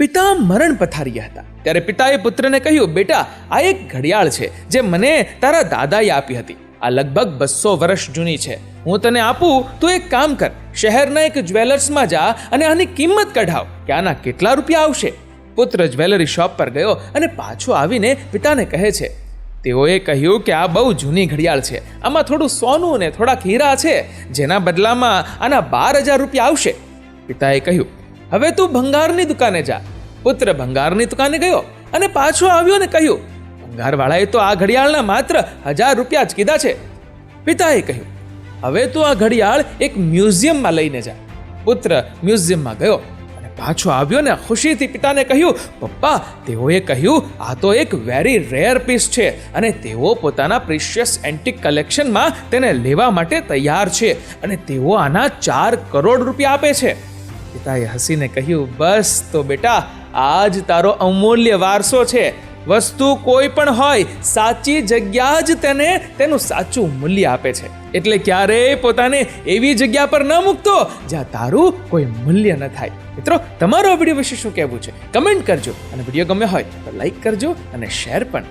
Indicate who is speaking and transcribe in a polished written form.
Speaker 1: પિતા મરણ પથાર્યા હતા ત્યારે પિતાએ પુત્રને કહ્યું, બેટા, આ એક ઘડિયાળ છે જે મને તારા દાદાએ આપી હતી. આ લગભગ 200 વર્ષ જૂની છે. હું તને આપું તો એક કામ કર, શહેરના એક જ્વેલર્સમાં જા અને આની કિંમત કઢાવ કે આના કેટલા રૂપિયા આવશે. પુત્ર જ્વેલરી શોપ પર ગયો અને પાછો આવીને પિતાને કહે છે, તેઓએ કહ્યું કે આ બહુ જૂની ઘડિયાળ છે, આમાં થોડું સોનું અને થોડાક હીરા છે, જેના બદલામાં આના 12,000 રૂપિયા આવશે. પિતાએ કહ્યું, હવે તું ભંગારની દુકાને જા. પુત્ર ભંગારની દુકાને ગયો અને પાછો આવ્યો ને કહ્યું, ભંગારવાળાએ તો આ ઘડિયાળના માત્ર 1,000 રૂપિયા જ કીધા છે. પિતાએ કહ્યું, હવે તું આ ઘડિયાળ એક મ્યુઝિયમમાં લઈને જા. પુત્ર મ્યુઝિયમમાં ગયો અને પાછો આવ્યો ને ખુશીથી પિતાને કહ્યું, પપ્પા, તેઓએ કહ્યું આ તો એક વેરી રેર પીસ છે અને તેઓ પોતાના પ્રિશિયસ એન્ટિક કલેક્શનમાં તેને લેવા માટે તૈયાર છે અને તેઓ આના 4 કરોડ રૂપિયા આપે છે. પિતાએ હસીને કહ્યું, બસ તો બેટા, આજ તારો અમૂલ્ય વારસો છે. વસ્તુ કોઈ પણ હોય, સાચી જગ્યા જ તેને તેનું સાચું મૂલ્ય આપે છે. એટલે ક્યારેય પોતાને એવી જગ્યા પર ન મૂકતો જ્યાં તારું કોઈ મૂલ્ય ન થાય. મિત્રો, તમારો આ વિડીયો વિશે શું કહેવું છે કમેન્ટ કરજો અને વિડીયો ગમ્યો હોય તો લાઈક કરજો અને શેર પણ.